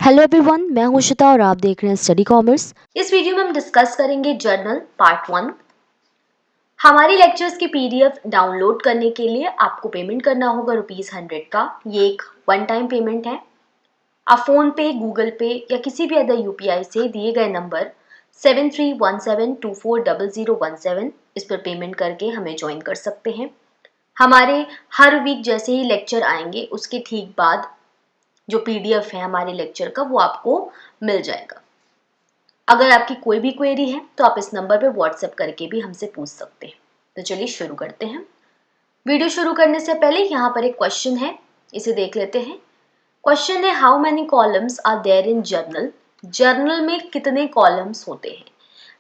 Hello everyone, मैं हूं श्वेता और आप देख रहे हैं स्टडी कॉमर्स। इस वीडियो में हम डिस्कस करेंगे जर्नल पार्ट 1। हमारी लेक्चर्स की पीडीएफ डाउनलोड करने के लिए आपको पेमेंट करना होगा ₹100 का। ये एक वन टाइम पेमेंट है। आप फोन पे, गूगल पे या किसी भी अदर यूपीआई से दिए गए नंबर 7317240017 इस पर पेमेंट करके हमें ज्वाइन कर सकते हैं। हमारे हर वीक जैसे ही लेक्चर आएंगे उसके ठीक बाद जो पीडीएफ है हमारे लेक्चर का वो आपको मिल जाएगा। अगर आपकी कोई भी क्वेरी है तो आप इस नंबर पे व्हाट्सएप करके भी हमसे पूछ सकते हैं। तो चलिए शुरू करते हैं। वीडियो शुरू करने से पहले यहाँ पर एक क्वेश्चन है, इसे देख लेते हैं। क्वेश्चन है, how many columns are there in journal? Journal में कितने कॉलम्स होते हैं?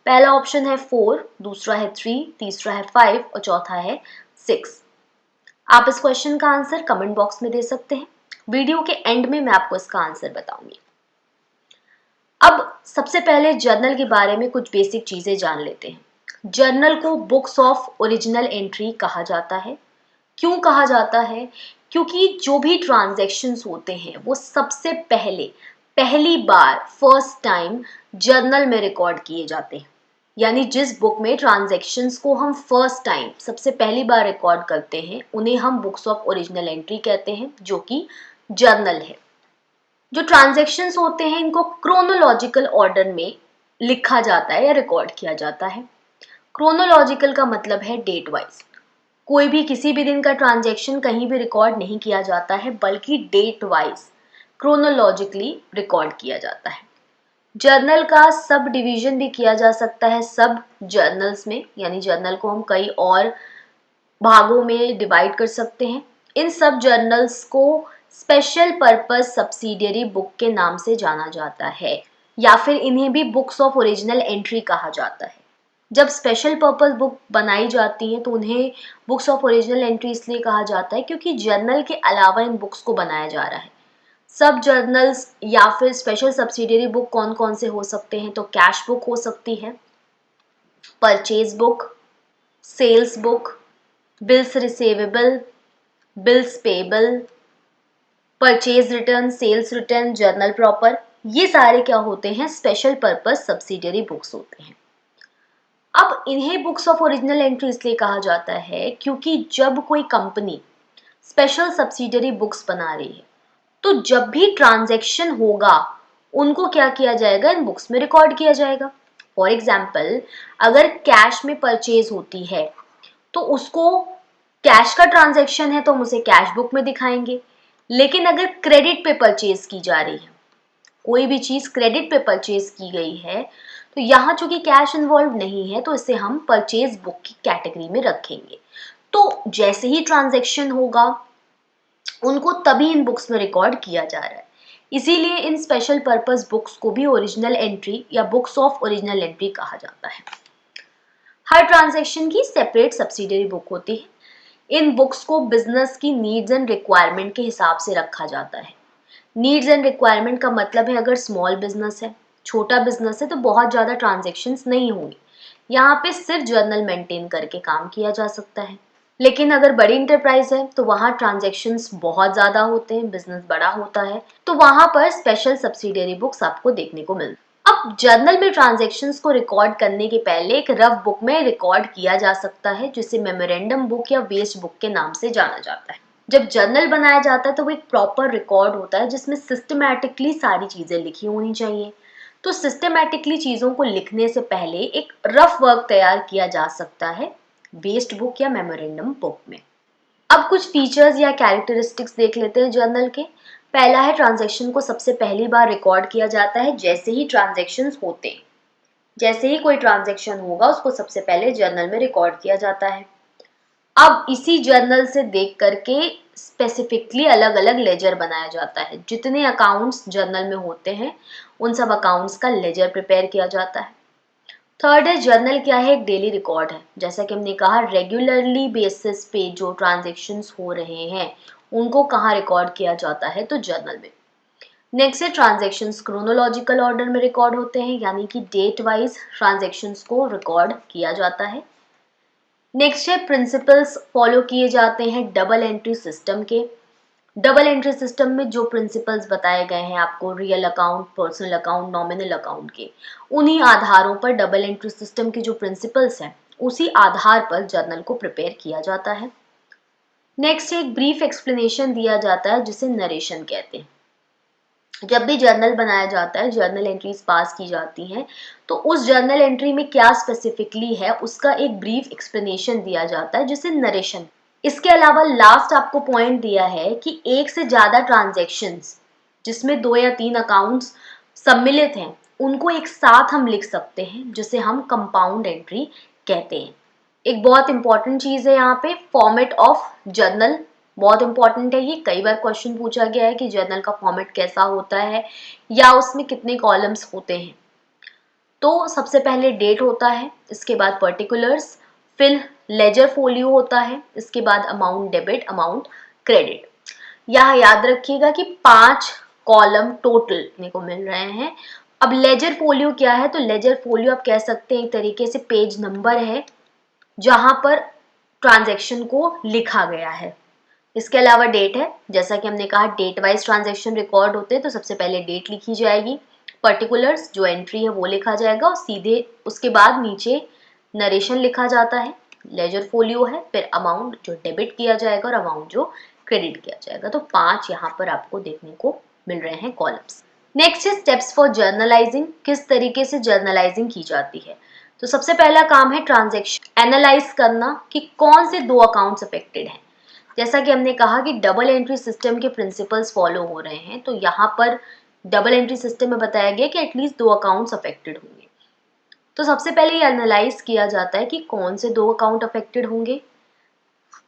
पहला ऑप्शन है 4, दूसरा है 3, तीसरा है 5 और चौथा है 6। आप इस क्वेश्चन का आंसर कमेंट बॉक्स में दे सकते हैं। वीडियो के एंड में मैं आपको इसका आंसर बताऊंगी। अब सबसे पहले जर्नल के बारे में कुछ बेसिक चीजें जान लेते हैं। जर्नल को बुक्स ऑफ ओरिजिनल एंट्री कहा जाता है। क्यों कहा जाता है? क्योंकि जो भी ट्रांजैक्शंस होते हैं वो सबसे पहली बार फर्स्ट टाइम जर्नल में रिकॉर्ड किए जाते हैं। यानी जिस बुक में ट्रांजैक्शंस को हम फर्स्ट टाइम सबसे पहली बार रिकॉर्ड करते हैं उन्हें हम बुक्स ऑफ ओरिजिनल एंट्री कहते हैं, जो कि जर्नल है। जो ट्रांजैक्शंस होते हैं इनको क्रोनोलॉजिकल ऑर्डर में लिखा जाता है या रिकॉर्ड किया जाता है। क्रोनोलॉजिकल का मतलब है डेट वाइज। कोई भी किसी भी दिन का ट्रांजैक्शन कहीं भी रिकॉर्ड नहीं किया जाता है, बल्कि डेट वाइज क्रोनोलॉजिकली रिकॉर्ड किया जाता है। जर्नल का सब डिवीजन भी किया जा सकता है सब जर्नल्स में, यानी जर्नल को हम कई और भागों में डिवाइड कर सकते हैं। इन सब जर्नल्स को स्पेशल पर्पस सब्सिडियरी बुक के नाम से जाना जाता है, या फिर इन्हें भी बुक्स ऑफ ओरिजिनल एंट्री कहा जाता है। जब स्पेशल पर्पस बुक बनाई जाती है तो उन्हें बुक्स ऑफ ओरिजिनल एंट्री इसलिए कहा जाता है क्योंकि जर्नल के अलावा इन बुक्स को बनाया जा रहा है। सब जर्नल्स या फिर स्पेशल सब्सिडियरी बुक कौन कौन से हो सकते हैं? तो कैश बुक हो सकती है, purchase book, sales book, bills receivable, bills payable, purchase return, sales return, journal proper, ये सारे क्या होते हैं? स्पेशल पर्पस सब्सिडियरी बुक्स होते हैं। अब इन्हें बुक्स ऑफ ओरिजिनल एंट्री इसलिए कहा जाता है क्योंकि जब कोई कंपनी स्पेशल सब्सिडियरी बुक्स बना रही है तो जब भी ट्रांजैक्शन होगा उनको क्या किया जाएगा? इन बुक्स में रिकॉर्ड किया जाएगा। फॉर एग्जाम्पल, अगर कैश में परचेज होती है तो उसको, कैश का ट्रांजैक्शन है तो हम उसे कैश बुक में दिखाएंगे। लेकिन अगर क्रेडिट पे परचेज की जा रही है, कोई भी चीज क्रेडिट पे परचेज की गई है, तो यहाँ चूंकि कैश इन्वॉल्व नहीं है तो इसे हम परचेज बुक की कैटेगरी में रखेंगे। तो जैसे ही ट्रांजैक्शन होगा उनको तभी इन बुक्स में रिकॉर्ड किया जा रहा है। इसीलिए इन स्पेशल पर्पस बुक्स को भी ओरिजिनल एंट्री या बुक्स ऑफ ओरिजिनल एंट्री कहा जाता है। हर ट्रांजैक्शन की सेपरेट सब्सिडियरी बुक होती है। इन बुक्स को बिजनेस की नीड्स एंड रिक्वायरमेंट के हिसाब से रखा जाता है। नीड्स एंड रिक्वायरमेंट का मतलब है, अगर स्मॉल बिजनेस है, छोटा बिजनेस है, तो बहुत ज़्यादा ट्रांजैक्शंस नहीं होंगे, यहाँ पे सिर्फ जर्नल मेंटेन करके काम किया जा सकता है। लेकिन अगर बड़ी इंटरप्राइज है तो वहाँ ट्रांजैक्शंस बहुत ज़्यादा होते हैं, बिजनेस बड़ा होता है, तो वहाँ पर स्पेशल सब्सिडियरी बुक्स आपको देखने को मिलती है। अब जर्नल में ट्रांजैक्शंस को रिकॉर्ड करने के पहले एक रफ बुक में रिकॉर्ड किया जा सकता है, जिसे मेमोरेंडम बुक या वेस्ट बुक के नाम से जाना जाता है। जब जर्नल बनाया जाता है तो वो एक प्रॉपर रिकॉर्ड होता है जिसमें सिस्टमैटिकली सारी चीज़ें लिखी होनी चाहिए। तो सिस्टमैटिकली चीज़ों को लिखने से पहले एक रफ वर्क तैयार किया जा सकता है वेस्ट बुक या मेमोरेंडम बुक में। अब कुछ फीचर्स या कैरेक्टरिस्टिक्स देख लेते हैं जर्नल के। पहला है, ट्रांजैक्शन को सबसे पहली बार रिकॉर्ड किया जाता है जैसे ही ट्रांजैक्शंस होते हैं। जैसे ही कोई ट्रांजैक्शन होगा उसको सबसे पहले जर्नल में रिकॉर्ड किया जाता है। अब इसी जर्नल से देख करके स्पेसिफिकली अलग अलग लेजर बनाया जाता है। जितने अकाउंट्स जर्नल में होते हैं उन सब अकाउंट्स का लेजर प्रिपेयर किया जाता है। थर्ड है, जर्नल क्या है? एक डेली रिकॉर्ड है। जैसा कि हमने कहा, रेगुलरली बेसिस पे जो ट्रांजैक्शंस हो रहे हैं उनको कहाँ रिकॉर्ड किया जाता है? तो जर्नल में। नेक्स्ट है, ट्रांजैक्शंस क्रोनोलॉजिकल ऑर्डर में रिकॉर्ड होते हैं, यानी कि डेट वाइज ट्रांजैक्शंस को रिकॉर्ड किया जाता है। नेक्स्ट है, प्रिंसिपल्स फॉलो किए जाते हैं डबल एंट्री सिस्टम के। डबल एंट्री सिस्टम में जो प्रिंसिपल्स बताए गए हैं आपको real account, personal account, nominal account के, उन्हीं आधारों पर डबल एंट्री सिस्टम के जो प्रिंसिपल्स हैं उसी आधार पर जर्नल को प्रिपेयर किया जाता है। नेक्स्ट एक ब्रीफ एक्सप्लेनेशन दिया जाता है जिसे नरेशन कहते हैं। जब भी जर्नल बनाया जाता है, जर्नल एंट्रीज पास की जाती हैं, तो उस जर्नल एंट्री में क्या स्पेसिफिकली है उसका एक ब्रीफ एक्सप्लेनेशन दिया जाता है जिसे नरेशन। इसके अलावा लास्ट आपको पॉइंट दिया है कि एक से ज़्यादा ट्रांजैक्शंस जिसमें 2 या 3 अकाउंट्स सम्मिलित हैं उनको एक साथ हम लिख सकते हैं जिसे हम कंपाउंड एंट्री कहते हैं। एक बहुत इंपॉर्टेंट चीज़ है यहाँ पे फॉर्मेट ऑफ जर्नल, बहुत इंपॉर्टेंट है ये। कई बार क्वेश्चन पूछा गया है कि जर्नल का फॉर्मेट कैसा होता है या उसमें कितने कॉलम्स होते हैं। तो सबसे पहले डेट होता है, इसके बाद पर्टिकुलर्स, फिर लेजर फोलियो होता है, इसके बाद अमाउंट डेबिट, अमाउंट क्रेडिट। यहाँ याद रखिएगा कि 5 कॉलम टोटल देखने को मिल रहे हैं। अब लेजर फोलियो क्या है, तो लेजर फोलियो आप कह सकते हैं एक तरीके से पेज नंबर है जहां पर ट्रांजैक्शन को लिखा गया है। इसके अलावा डेट है, जैसा कि हमने कहा डेट वाइज ट्रांजैक्शन रिकॉर्ड होते हैं तो सबसे पहले डेट लिखी जाएगी। पर्टिकुलर्स जो एंट्री है वो लिखा जाएगा और सीधे उसके बाद नीचे नरेशन लिखा जाता है। लेजर फोलियो है, फिर अमाउंट जो डेबिट किया जाएगा और अमाउंट जो क्रेडिट किया जाएगा। तो 5 यहाँ पर आपको देखने को मिल रहे हैं कॉलम्स। नेक्स्ट है स्टेप्स फॉर जर्नलाइजिंग, किस तरीके से जर्नलाइजिंग की जाती है। तो सबसे पहला काम है ट्रांजैक्शन एनालाइज करना कि कौन से 2 अकाउंट्स अफेक्टेड हैं। जैसा कि हमने कहा कि डबल एंट्री सिस्टम के प्रिंसिपल्स फॉलो हो रहे हैं, तो यहाँ पर डबल एंट्री सिस्टम में बताया गया कि एटलीस्ट 2 अकाउंट्स अफेक्टेड होंगे। तो सबसे पहले ये एनालाइज किया जाता है कि कौन से 2 अकाउंट अफेक्टेड होंगे।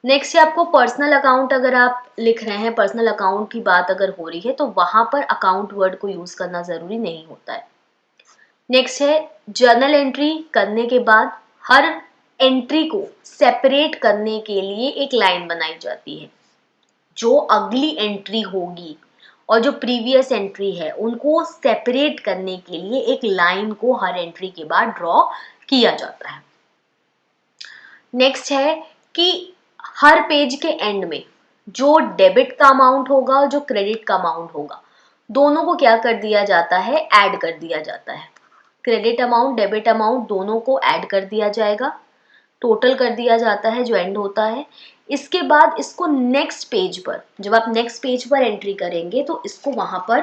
नेक्स्ट है आपको पर्सनल अकाउंट, अगर आप लिख रहे हैं, पर्सनल अकाउंट की बात अगर हो रही है तो वहां पर अकाउंट वर्ड को यूज करना जरूरी नहीं होता है। नेक्स्ट है जर्नल एंट्री करने के बाद हर एंट्री को सेपरेट करने के लिए एक लाइन बनाई जाती है। जो अगली एंट्री होगी और जो प्रीवियस एंट्री है उनको सेपरेट करने के लिए एक लाइन को हर एंट्री के बाद ड्रॉ किया जाता है। नेक्स्ट है कि हर पेज के एंड में जो डेबिट का अमाउंट होगा और जो क्रेडिट का अमाउंट होगा दोनों को क्या कर दिया जाता है, ऐड कर दिया जाता है। क्रेडिट अमाउंट, डेबिट अमाउंट दोनों को ऐड कर दिया जाएगा, टोटल कर दिया जाता है जो एंड होता है। इसके बाद इसको नेक्स्ट पेज पर, जब आप नेक्स्ट पेज पर एंट्री करेंगे तो इसको वहां पर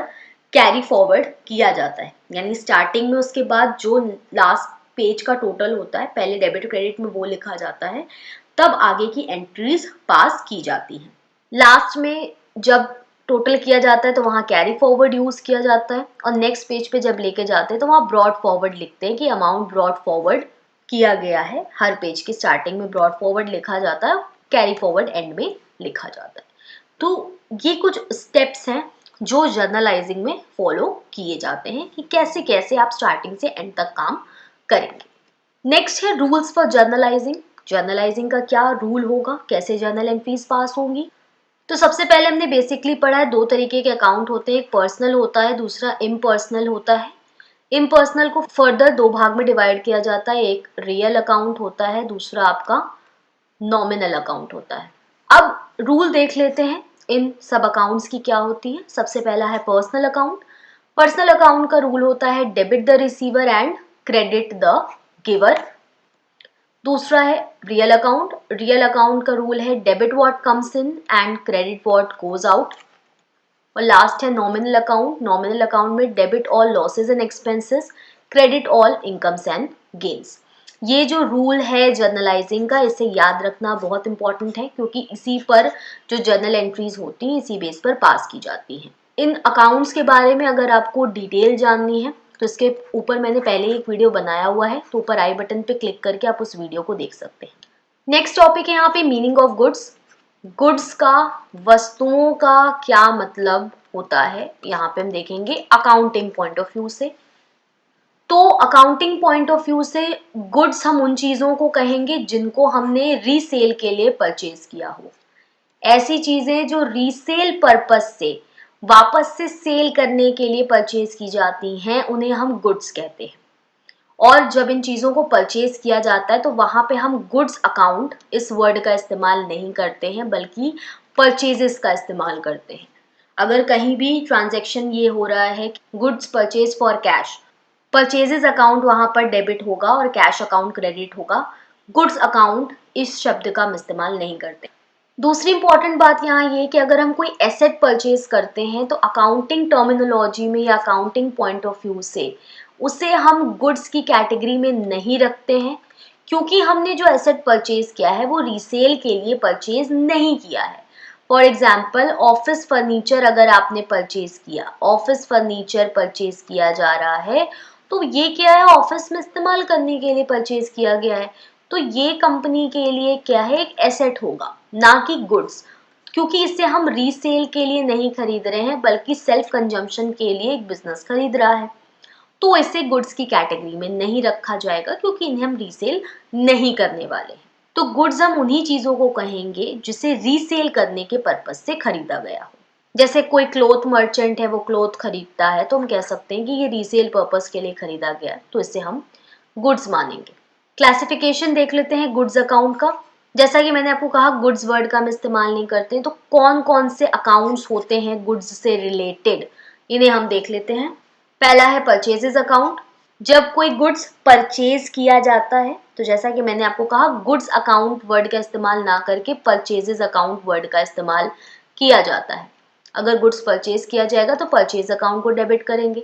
कैरी फॉरवर्ड किया जाता है। यानी स्टार्टिंग में उसके बाद जो लास्ट पेज का टोटल होता है पहले डेबिट क्रेडिट में वो लिखा जाता है, तब आगे की एंट्रीज पास की जाती हैं। लास्ट में जब टोटल किया जाता है तो वहाँ कैरी फॉरवर्ड यूज किया जाता है और नेक्स्ट पेज पे जब लेके जाते हैं तो वहाँ ब्रॉड फॉरवर्ड लिखते हैं कि अमाउंट ब्रॉड फॉरवर्ड किया गया है। हर पेज की स्टार्टिंग में ब्रॉड फॉरवर्ड लिखा जाता है, कैरी फॉरवर्ड एंड में लिखा जाता है। तो ये कुछ स्टेप्स हैं जो जर्नलाइजिंग में फॉलो किए जाते हैं कि कैसे कैसे आप स्टार्टिंग से एंड तक काम करेंगे। नेक्स्ट है रूल्स फॉर जर्नलाइजिंग। जर्नलाइजिंग का क्या रूल होगा, कैसे जर्नल एंट्रीज पास होंगी। तो सबसे पहले हमने बेसिकली पढ़ा है 2 तरीके के अकाउंट होते हैं, एक पर्सनल होता है, दूसरा इम्पर्सनल होता है। इम्पर्सनल को फर्दर 2 भाग में डिवाइड किया जाता है, एक रियल अकाउंट होता है, दूसरा आपका नॉमिनल अकाउंट होता है। अब रूल देख लेते हैं इन सब अकाउंट्स की क्या होती है। सबसे पहला है पर्सनल अकाउंट। पर्सनल अकाउंट का रूल होता है debit the receiver and credit the giver. दूसरा है रियल अकाउंट। रियल अकाउंट का रूल है debit what comes in and credit what goes out. और लास्ट है नॉमिनल अकाउंट। नॉमिनल अकाउंट में debit all losses and expenses, credit all incomes and gains. ये जो rule है जर्नलाइजिंग का, इसे याद रखना बहुत इंपॉर्टेंट है क्योंकि इसी पर जो जर्नल एंट्रीज होती हैं इसी बेस पर पास की जाती हैं। इन अकाउंट्स के बारे में अगर आपको डिटेल जाननी है तो इसके ऊपर मैंने पहले एक वीडियो बनाया हुआ है, तो ऊपर आई बटन पे क्लिक करके आप उस वीडियो को देख सकते हैं। नेक्स्ट टॉपिक है यहाँ पे मीनिंग ऑफ गुड्स। गुड्स का, वस्तुओं का क्या मतलब होता है, यहाँ पे हम देखेंगे अकाउंटिंग पॉइंट ऑफ व्यू से। तो अकाउंटिंग पॉइंट ऑफ व्यू से गुड्स हम उन चीजों को कहेंगे जिनको हमने रीसेल के लिए परचेज किया हो। ऐसी चीजें जो रीसेल पर्पस से वापस से सेल करने के लिए परचेज की जाती हैं उन्हें हम गुड्स कहते हैं। और जब इन चीज़ों को परचेज किया जाता है तो वहाँ पे हम गुड्स अकाउंट इस वर्ड का इस्तेमाल नहीं करते हैं, बल्कि परचेजेस का इस्तेमाल करते हैं। अगर कहीं भी ट्रांजैक्शन ये हो रहा है goods purchase for cash, purchases account वहां पर डेबिट होगा और कैश अकाउंट क्रेडिट होगा। गुड्स अकाउंट इस शब्द का हम इस्तेमाल नहीं करते। दूसरी इंपॉर्टेंट बात यहाँ ये कि अगर हम कोई एसेट परचेज करते हैं तो अकाउंटिंग टर्मिनोलॉजी में या अकाउंटिंग पॉइंट ऑफ व्यू से उसे हम गुड्स की कैटेगरी में नहीं रखते हैं, क्योंकि हमने जो एसेट परचेज किया है वो रीसेल के लिए परचेज नहीं किया है। फॉर एग्जाम्पल ऑफिस फर्नीचर अगर आपने परचेज किया, ऑफिस फर्नीचर परचेज किया जा रहा है तो ये क्या है, ऑफिस में इस्तेमाल करने के लिए परचेज किया गया है, तो ये कंपनी के लिए क्या है, एक एसेट होगा, ना कि गुड्स, क्योंकि इसे हम रीसेल के लिए नहीं खरीद रहे हैं बल्कि सेल्फ कंजम्पशन के लिए एक बिजनेस खरीद रहा है। तो इसे गुड्स की कैटेगरी में नहीं रखा जाएगा क्योंकि इन्हें हम रीसेल नहीं करने वाले हैं। तो गुड्स हम उन्हीं चीजों को कहेंगे जिसे रीसेल करने के पर्पज से खरीदा गया हो। जैसे कोई क्लोथ मर्चेंट है, वो क्लोथ खरीदता है तो हम कह सकते हैं कि ये रीसेल पर्पज के लिए खरीदा गया, तो इसे हम गुड्स मानेंगे। क्लासिफिकेशन देख लेते हैं गुड्स अकाउंट का। जैसा कि मैंने आपको कहा गुड्स वर्ड का हम इस्तेमाल नहीं करते, तो कौन कौन से अकाउंट्स होते हैं गुड्स से रिलेटेड, इन्हें हम देख लेते हैं। पहला है परचेजेस अकाउंट। जब कोई गुड्स परचेज किया जाता है तो जैसा कि मैंने आपको कहा गुड्स अकाउंट वर्ड का इस्तेमाल ना करके परचेजेस अकाउंट वर्ड का इस्तेमाल किया जाता है। अगर गुड्स परचेज किया जाएगा तो परचेज अकाउंट को डेबिट करेंगे।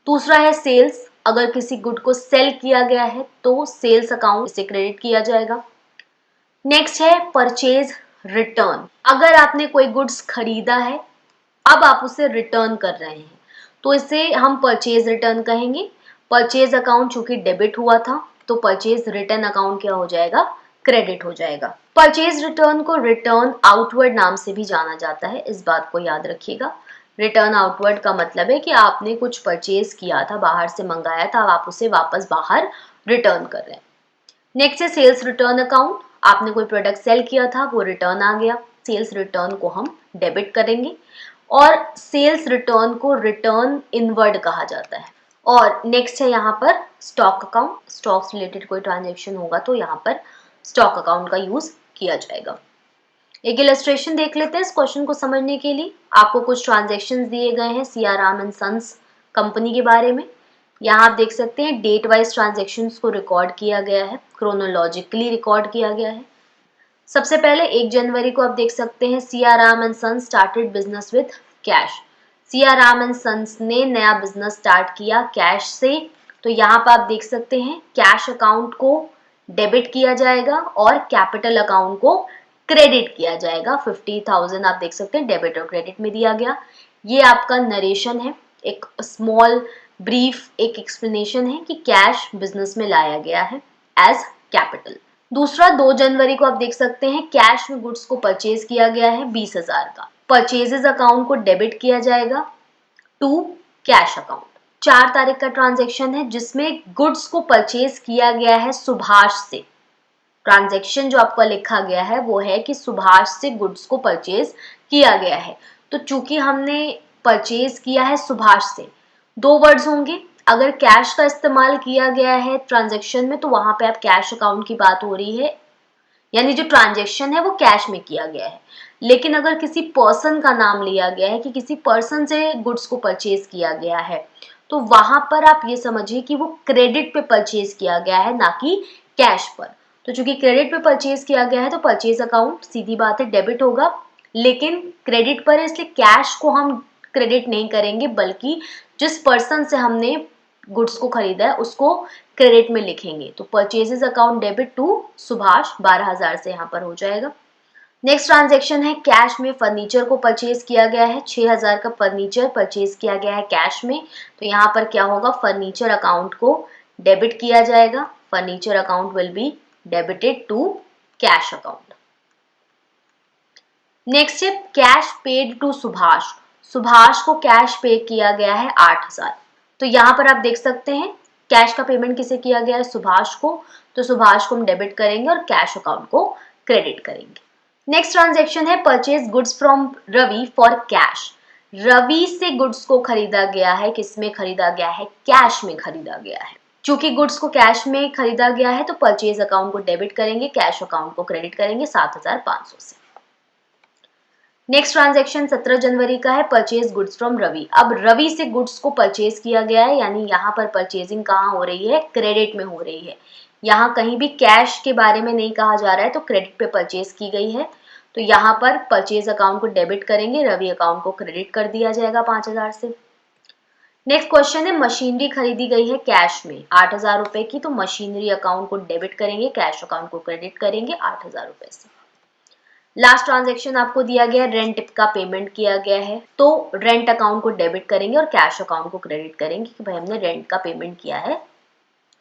दूसरा है सेल्स। अगर किसी गुड को सेल किया गया है तो सेल्स अकाउंट से क्रेडिट किया जाएगा। नेक्स्ट है परचेज रिटर्न। अगर आपने कोई गुड्स खरीदा है, अब आप उसे रिटर्न कर रहे हैं, तो इसे हम परचेज रिटर्न कहेंगे। परचेज अकाउंट चूंकि डेबिट हुआ था तो परचेज रिटर्न अकाउंट क्या हो जाएगा, क्रेडिट हो जाएगा। परचेज रिटर्न को रिटर्न आउटवर्ड नाम से भी जाना जाता है, इस बात को याद रखिएगा। रिटर्न आउटवर्ड का मतलब है कि आपने कुछ परचेज किया था, बाहर से मंगाया था, अब आप उसे वापस बाहर रिटर्न कर रहे हैं। नेक्स्ट है सेल्स रिटर्न अकाउंट। आपने कोई प्रोडक्ट सेल किया था, वो रिटर्न आ गया, सेल्स रिटर्न को हम डेबिट करेंगे। और सेल्स रिटर्न को रिटर्न इनवर्ड कहा जाता है। और नेक्स्ट है यहाँ पर स्टॉक अकाउंट। स्टॉक से रिलेटेड कोई ट्रांजेक्शन होगा तो यहाँ पर स्टॉक अकाउंट का यूज किया जाएगा। एक इलस्ट्रेशन देख लेते हैं इस क्वेश्चन को समझने के लिए। आपको कुछ ट्रांजेक्शन्स दिए गए हैं C R Ram and sons company के बारे में। यहाँ आप देख सकते हैं डेट वाइज ट्रांजेक्शन्स को रिकॉर्ड किया गया है, क्रोनोलॉजिकली रिकॉर्ड किया गया है। सबसे पहले 1 जनवरी को आप देख सकते हैं C R Ram and sons started business with cash. C R Ram and sons ने नया बिजनेस स्टार्ट किया कैश से, तो यहाँ पर आप देख सकते हैं कैश अकाउंट को डेबिट किया जाएगा और कैपिटल अकाउंट को क्रेडिट किया जाएगा। 50,000 आप देख सकते हैं डेबिट और क्रेडिट में दिया गया। ये आपका नरेशन है, एक स्मॉल ब्रीफ एक एक्सप्लेनेशन है कि कैश बिजनेस में लाया गया है एज कैपिटल। दूसरा 2 जनवरी को आप देख सकते हैं कैश में गुड्स को परचेज किया गया है 20,000 का। परचेजेस अकाउंट को डेबिट किया जाएगा टू कैश अकाउंट। 4 तारीख का ट्रांजैक्शन है जिसमें गुड्स को परचेज किया गया है सुभाष से। ट्रांजैक्शन जो आपका लिखा गया है वो है कि सुभाष से गुड्स को परचेज किया गया है, तो चूंकि हमने परचेज किया है सुभाष से, 2 वर्ड्स होंगे। अगर कैश का इस्तेमाल किया गया है ट्रांजैक्शन में तो वहां पे आप कैश अकाउंट की बात हो रही है, यानी जो ट्रांजैक्शन है वो कैश में किया गया है। लेकिन अगर किसी पर्सन का नाम लिया गया है कि किसी पर्सन से गुड्स को परचेज किया गया है, तो वहां पर आप ये समझिए कि वो क्रेडिट पे परचेज किया गया है, ना कि कैश पर। तो चूंकि क्रेडिट पे परचेज किया गया है तो परचेज अकाउंट सीधी बात है डेबिट होगा, लेकिन क्रेडिट पर है इसलिए कैश को हम क्रेडिट नहीं करेंगे, बल्कि जिस पर्सन से हमने गुड्स को खरीदा है उसको क्रेडिट में लिखेंगे। तो purchases account debit to Subhash 12,000 से यहाँ पर हो जाएगा। नेक्स्ट ट्रांजैक्शन है कैश में फर्नीचर को परचेज किया गया है, 6,000 का फर्नीचर परचेज किया गया है कैश में, तो यहाँ पर क्या होगा, फर्नीचर अकाउंट को डेबिट किया जाएगा। Furniture account will be debited to cash account. Next है cash paid to Subhash. Subhash को कैश पे किया गया है 8,000, तो यहाँ पर आप देख सकते हैं कैश का पेमेंट किसे किया गया है, सुभाष को, तो सुभाष को हम डेबिट करेंगे और कैश अकाउंट को क्रेडिट करेंगे। नेक्स्ट ट्रांजैक्शन है purchase goods from Ravi for cash. Ravi से गुड्स को खरीदा गया है, किसमें खरीदा गया है, कैश में खरीदा गया है। चूंकि गुड्स को कैश में खरीदा गया है तो परचेज अकाउंट को डेबिट करेंगे, कैश अकाउंट को क्रेडिट करेंगे 7,500 से। नेक्स्ट ट्रांजैक्शन 17 जनवरी का है, परचेज गुड्स फ्रॉम रवि। अब रवि से गुड्स को परचेज किया गया है, यानी यहाँ पर परचेजिंग कहाँ हो रही है, क्रेडिट में हो रही है। यहाँ कहीं भी कैश के बारे में नहीं कहा जा रहा है, तो क्रेडिट पे परचेज की गई है, तो यहाँ पर परचेज अकाउंट को डेबिट करेंगे, रवि अकाउंट को क्रेडिट कर दिया जाएगा 5000 से। नेक्स्ट क्वेश्चन है, मशीनरी खरीदी गई है कैश में 8000 रुपए की, तो मशीनरी अकाउंट को डेबिट करेंगे, कैश अकाउंट को क्रेडिट करेंगे 8000 रुपए से। लास्ट ट्रांजैक्शन आपको दिया गया है, रेंट का पेमेंट किया गया है, तो रेंट अकाउंट को डेबिट करेंगे और कैश अकाउंट को क्रेडिट करेंगे कि भाई हमने रेंट का पेमेंट किया है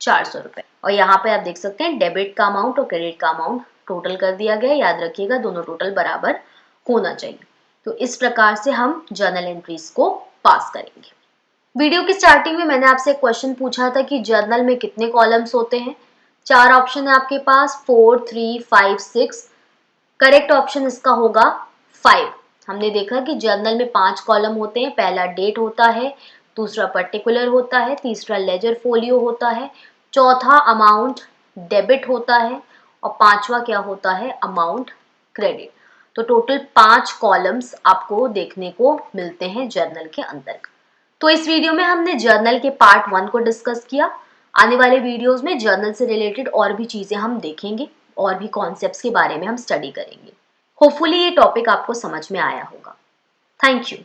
400 रुपए। और यहाँ पे आप देख सकते हैं डेबिट का अमाउंट और क्रेडिट का अमाउंट टोटल कर दिया गया है। याद रखिएगा दोनों टोटल बराबर होना चाहिए। तो इस प्रकार से हम जर्नल एंट्रीज को पास करेंगे। वीडियो की स्टार्टिंग में मैंने आपसे एक क्वेश्चन पूछा था कि जर्नल में कितने कॉलम्स होते हैं। 4 ऑप्शन है आपके पास, 4, 3, 5, 6। करेक्ट ऑप्शन इसका होगा 5। हमने देखा कि जर्नल में 5 कॉलम होते हैं। पहला डेट होता है, दूसरा पर्टिकुलर होता है, तीसरा लेजर फोलियो होता है, चौथा अमाउंट डेबिट होता है और पांचवा क्या होता है, अमाउंट क्रेडिट। तो टोटल 5 कॉलम्स आपको देखने को मिलते हैं जर्नल के अंदर। तो इस वीडियो में हमने जर्नल के पार्ट 1 को डिस्कस किया। आने वाले वीडियोस में जर्नल से रिलेटेड और भी चीजें हम देखेंगे और भी कॉन्सेप्ट्स के बारे में हम स्टडी करेंगे। होपफुली ये टॉपिक आपको समझ में आया होगा। Thank you.